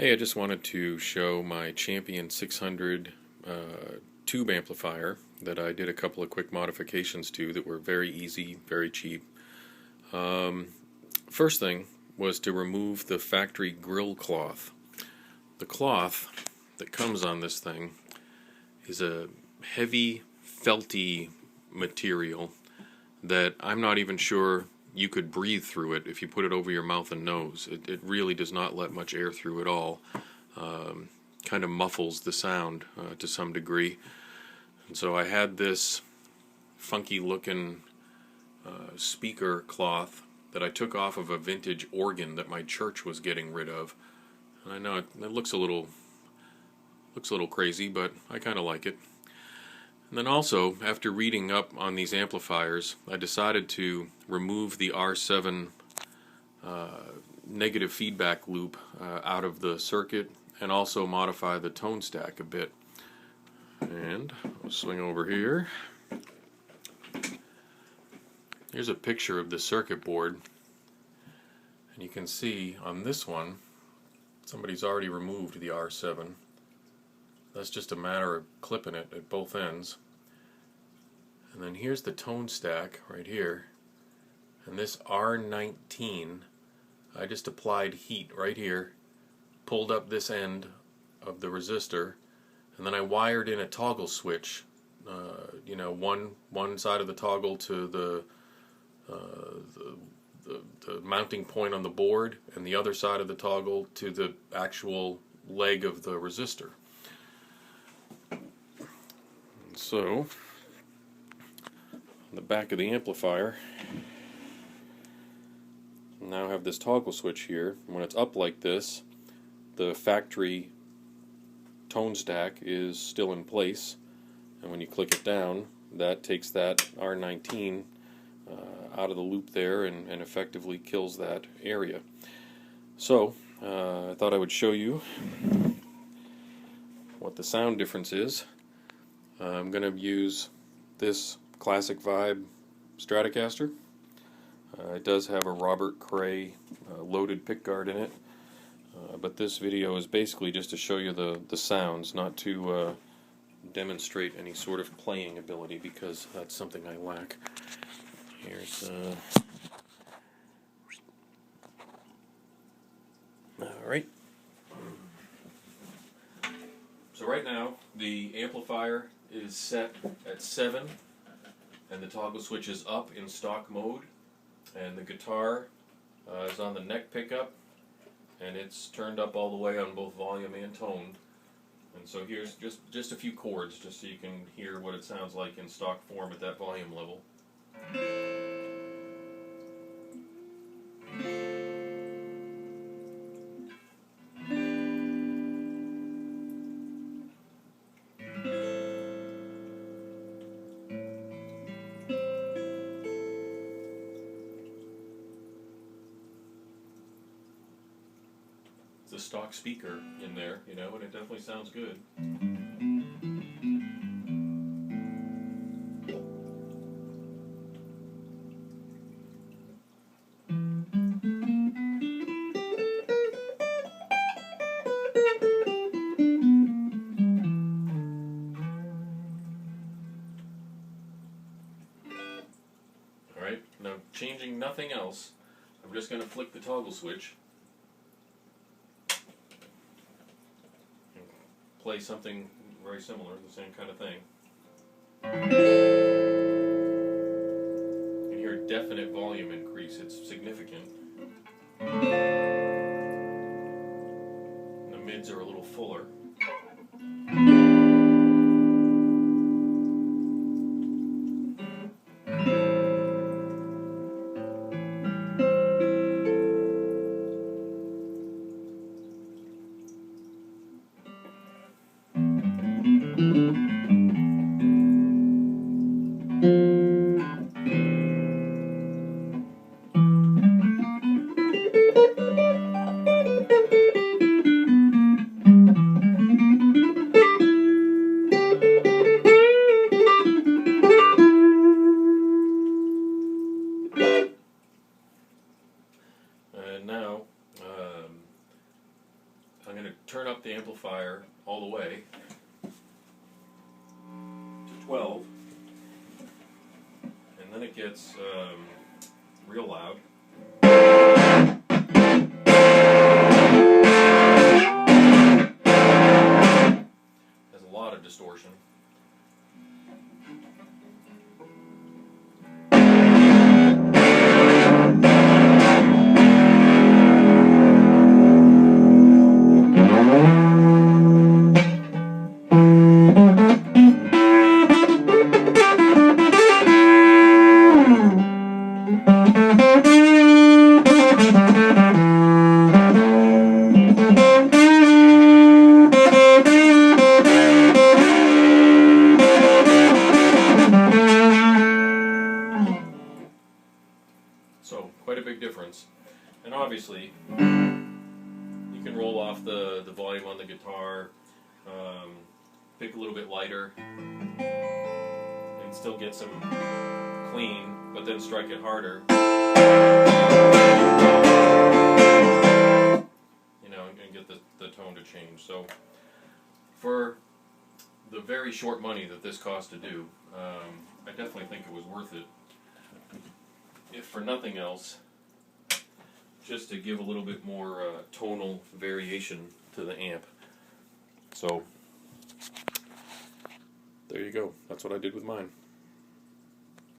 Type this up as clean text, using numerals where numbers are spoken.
Hey, I just wanted to show my Champion 600 tube amplifier that I did a couple of quick modifications to that were very easy, very cheap. First thing was to remove the factory grill cloth. The cloth that comes on this thing is a heavy, felty material that I'm not even sure you could breathe through it if you put it over your mouth and nose. It really does not let much air through at all. Kind of muffles the sound to some degree. And so I had this funky looking speaker cloth that I took off of a vintage organ that my church was getting rid of. And I know it looks a little crazy, but I kind of like it. And then also, after reading up on these amplifiers, I decided to remove the R7 negative feedback loop out of the circuit and also modify the tone stack a bit. And I'll swing over here. Here's a picture of the circuit board. And you can see on this one, somebody's already removed the R7. That's just a matter of clipping it at both ends. And then here's the tone stack right here. And this R19, I just applied heat right here, pulled up this end of the resistor, and then I wired in a toggle switch. One side of the toggle to the mounting point on the board, and the other side of the toggle to the actual leg of the resistor. So, on the back of the amplifier, I now have this toggle switch here. When it's up like this, the factory tone stack is still in place, and when you click it down, that takes that R19 out of the loop there and effectively kills that area. So, I thought I would show you what the sound difference is. I'm going to use this Classic Vibe Stratocaster. It does have a Robert Cray loaded pickguard in it, but this video is basically just to show you the sounds, not to demonstrate any sort of playing ability, because that's something I lack. Here's alright. So right now the amplifier is set at 7 and the toggle switch is up in stock mode, and the guitar is on the neck pickup and it's turned up all the way on both volume and tone. And so here's just a few chords just so you can hear what it sounds like in stock form at that volume level. It's a stock speaker in there, and it definitely sounds good. Alright, now changing nothing else, I'm just going to flick the toggle switch. Play something very similar, the same kind of thing. You can hear a definite volume increase, it's significant. And the mids are a little fuller. turn up the amplifier all the way to 12, and then it gets real loud. Has a lot of distortion. So, quite a big difference. And obviously, you can roll off the volume on the guitar, pick a little bit lighter, and still get some clean, but then strike it harder. You know, and get the tone to change. So, for the very short money that this cost to do, I definitely think it was worth it. If for nothing else, just to give a little bit more tonal variation to the amp. So, there you go. That's what I did with mine.